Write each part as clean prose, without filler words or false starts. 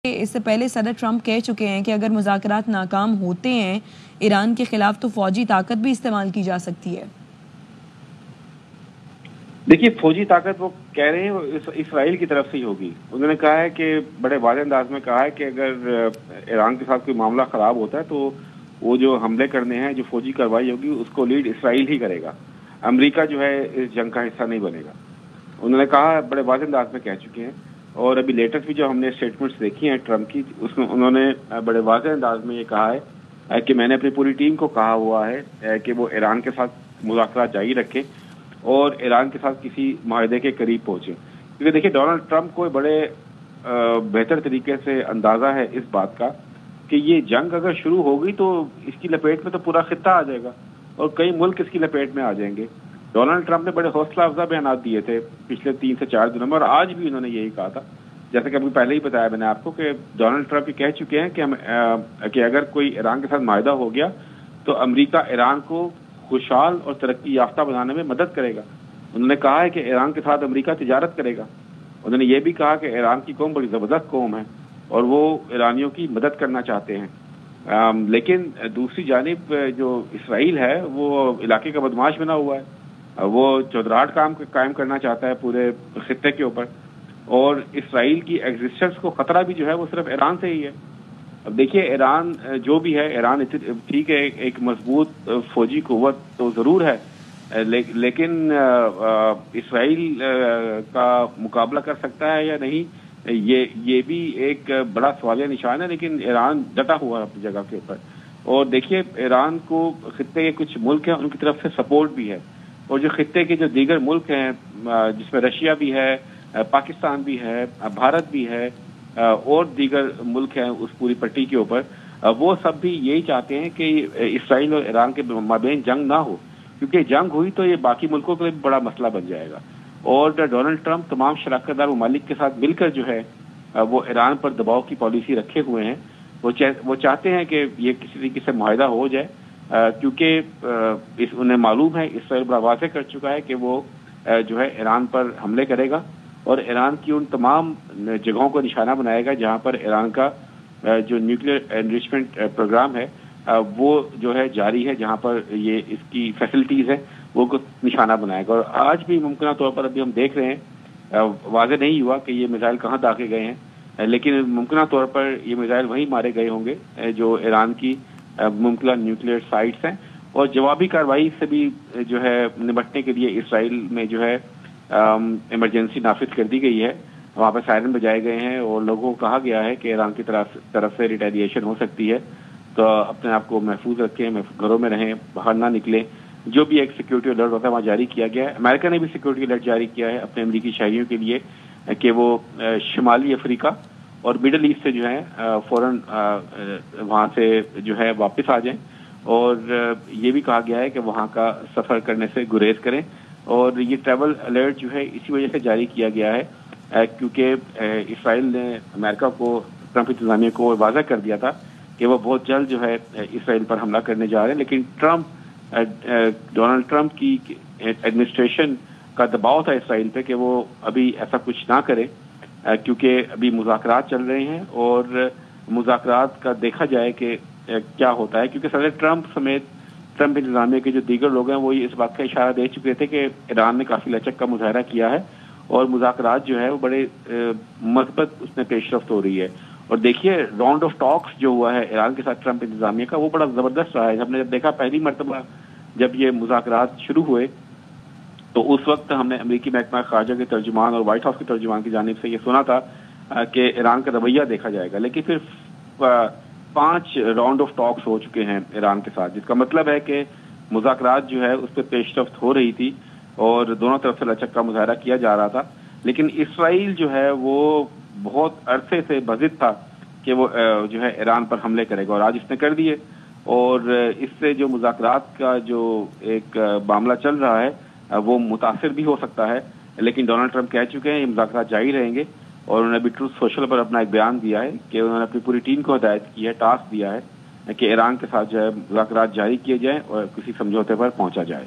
اس سے پہلے صدر ٹرمپ کہہ چکے ہیں کہ اگر مذاکرات ناکام ہوتے ہیں ایران کے خلاف تو فوجی طاقت بھی استعمال کی جا سکتی ہے۔ دیکھیے فوجی طاقت وہ کہہ رہے ہیں اسرائیل کی طرف سے ہی ہوگی۔ انہوں نے کہا ہے کہ بڑے واضح انداز میں کہا ہے کہ اگر ایران کے ساتھ کوئی معاملہ خراب ہوتا ہے تو وہ جو حملے کرنے ہیں، جو فوجی کارروائی ہوگی، اس کو لیڈ اسرائیل ہی کرے گا، امریکہ جو ہے اس جنگ کا حصہ نہیں بنے گا۔ انہوں نے کہا بڑے واضح انداز میں کہہ چکے ہیں، اور ابھی لیٹسٹ بھی جو ہم نے اسٹیٹمنٹس دیکھی ہیں ٹرمپ کی، اس میں انہوں نے بڑے واضح انداز میں یہ کہا ہے کہ میں نے اپنی پوری ٹیم کو کہا ہوا ہے کہ وہ ایران کے ساتھ مذاکرات جاری رکھیں اور ایران کے ساتھ کسی معاہدے کے قریب پہنچے، کیونکہ دیکھیے ڈونلڈ ٹرمپ کو بڑے بہتر طریقے سے اندازہ ہے اس بات کا کہ یہ جنگ اگر شروع ہوگی تو اس کی لپیٹ میں تو پورا خطہ آ جائے گا اور کئی ملک اس کی لپیٹ میں آ جائیں گے۔ ڈونلڈ ٹرمپ نے بڑے حوصلہ افزا بیانات دیے تھے پچھلے 3 سے 4 دنوں میں، اور آج بھی انہوں نے یہی کہا تھا، جیسے کہ ابھی پہلے ہی بتایا میں نے آپ کو کہ ڈونلڈ ٹرمپ یہ کہہ چکے ہیں کہ اگر کوئی ایران کے ساتھ معاہدہ ہو گیا تو امریکہ ایران کو خوشحال اور ترقی یافتہ بنانے میں مدد کرے گا۔ انہوں نے کہا ہے کہ ایران کے ساتھ امریکہ تجارت کرے گا۔ انہوں نے یہ بھی کہا کہ ایران کی قوم بڑی زبردست قوم ہے اور وہ ایرانیوں کی مدد کرنا چاہتے ہیں، لیکن دوسری جانب جو اسرائیل ہے وہ علاقے کا بدماش بنا ہوا ہے، وہ چودراہٹ قائم کرنا چاہتا ہے پورے خطے کے اوپر، اور اسرائیل کی ایگزسٹنس کو خطرہ بھی جو ہے وہ صرف ایران سے ہی ہے۔ اب دیکھیے ایران جو بھی ہے، ایران ٹھیک ہے ایک مضبوط فوجی قوت تو ضرور ہے، لیکن اسرائیل کا مقابلہ کر سکتا ہے یا نہیں، یہ بھی ایک بڑا سوالیہ نشان ہے، لیکن ایران ڈٹا ہوا ہے اپنی جگہ کے اوپر۔ اور دیکھیے ایران کو خطے کے کچھ ملک ہیں ان کی طرف سے سپورٹ بھی ہے، اور جو خطے کے جو دیگر ملک ہیں جس میں رشیا بھی ہے، پاکستان بھی ہے، بھارت بھی ہے، اور دیگر ملک ہیں اس پوری پٹی کے اوپر، وہ سب بھی یہی چاہتے ہیں کہ اسرائیل اور ایران کے مابین جنگ نہ ہو، کیونکہ جنگ ہوئی تو یہ باقی ملکوں کے لیے بھی بڑا مسئلہ بن جائے گا۔ اور ڈونلڈ ٹرمپ تمام شراکت دار ممالک کے ساتھ مل کر جو ہے وہ ایران پر دباؤ کی پالیسی رکھے ہوئے ہیں۔ وہ چاہتے ہیں کہ یہ کسی طریقے سے معاہدہ ہو جائے، کیونکہ انہیں معلوم ہے، اسرائیل بڑا واضح کر چکا ہے کہ وہ جو ہے ایران پر حملے کرے گا اور ایران کی ان تمام جگہوں کو نشانہ بنائے گا جہاں پر ایران کا جو نیوکلیئر انریچمنٹ پروگرام ہے وہ جو ہے جاری ہے، جہاں پر یہ اس کی فیسلٹیز ہیں وہ کو نشانہ بنائے گا۔ اور آج بھی ممکنہ طور پر ابھی ہم دیکھ رہے ہیں، واضح نہیں ہوا کہ یہ میزائل کہاں داغے گئے ہیں، لیکن ممکنہ طور پر یہ میزائل وہیں مارے گئے ہوں گے جو ایران کی ممکنہ نیوکلیئر سائٹس ہیں، اور جوابی کارروائی سے بھی جو ہے نمٹنے کے لیے اسرائیل میں جو ہے ایمرجنسی نافذ کر دی گئی ہے۔ وہاں پہ سائرن بجائے گئے ہیں اور لوگوں کو کہا گیا ہے کہ ایران کی طرف سے ریٹیلیشن ہو سکتی ہے، تو اپنے آپ کو محفوظ رکھیں، گھروں میں رہیں، باہر نہ نکلیں۔ جو بھی ایک سیکورٹی الرٹ ہوتا ہے وہاں جاری کیا گیا ہے۔ امریکہ نے بھی سیکورٹی الرٹ جاری کیا ہے اپنے امریکی شہریوں کے لیے کہ وہ شمالی افریقہ اور مڈل ایسٹ سے جو ہے فوراً وہاں سے جو ہے واپس آ جائیں، اور یہ بھی کہا گیا ہے کہ وہاں کا سفر کرنے سے گریز کریں۔ اور یہ ٹریول الرٹ جو ہے اسی وجہ سے جاری کیا گیا ہے کیونکہ اسرائیل نے امریکہ کو، ٹرمپ انتظامیہ کو واضح کر دیا تھا کہ وہ بہت جلد جو ہے اسرائیل پر حملہ کرنے جا رہے ہیں، لیکن ڈونلڈ ٹرمپ کی ایڈمنسٹریشن کا دباؤ تھا اسرائیل پہ کہ وہ ابھی ایسا کچھ نہ کرے، کیونکہ ابھی مذاکرات چل رہے ہیں اور مذاکرات کا دیکھا جائے کہ کیا ہوتا ہے، کیونکہ صدر ٹرمپ سمیت ٹرمپ انتظامیہ کے جو دیگر لوگ ہیں وہ اس بات کا اشارہ دے چکے تھے کہ ایران نے کافی لچک کا مظاہرہ کیا ہے اور مذاکرات جو ہے وہ بڑے مثبت اس میں پیش رفت ہو رہی ہے۔ اور دیکھیے راؤنڈ آف ٹاکس جو ہوا ہے ایران کے ساتھ ٹرمپ انتظامیہ کا وہ بڑا زبردست رہا ہے۔ ہم نے جب دیکھا پہلی مرتبہ جب یہ مذاکرات شروع ہوئے تو اس وقت ہم نے امریکی محکمہ خارجہ کے ترجمان اور وائٹ ہاؤس کے ترجمان کی جانب سے یہ سنا تھا کہ ایران کا رویہ دیکھا جائے گا، لیکن پھر 5 راؤنڈ آف ٹاکس ہو چکے ہیں ایران کے ساتھ، جس کا مطلب ہے کہ مذاکرات جو ہے اس پہ پیش رفت ہو رہی تھی اور دونوں طرف سے لچک کا مظاہرہ کیا جا رہا تھا، لیکن اسرائیل جو ہے وہ بہت عرصے سے بضد تھا کہ وہ جو ہے ایران پر حملے کرے گا، اور آج اس نے کر دیے، اور اس سے جو مذاکرات کا جو ایک معاملہ چل رہا ہے وہ متاثر بھی ہو سکتا ہے، لیکن ڈونلڈ ٹرمپ کہہ چکے ہیں یہ مذاکرات جاری رہیں گے، اور انہوں نے ابھی ٹروتھ سوشل پر اپنا ایک بیان دیا ہے کہ انہوں نے اپنی پوری ٹیم کو ہدایت کی ہے، ٹاسک دیا ہے کہ ایران کے ساتھ جو ہے مذاکرات جاری کیے جائیں اور کسی سمجھوتے پر پہنچا جائے۔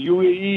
UAE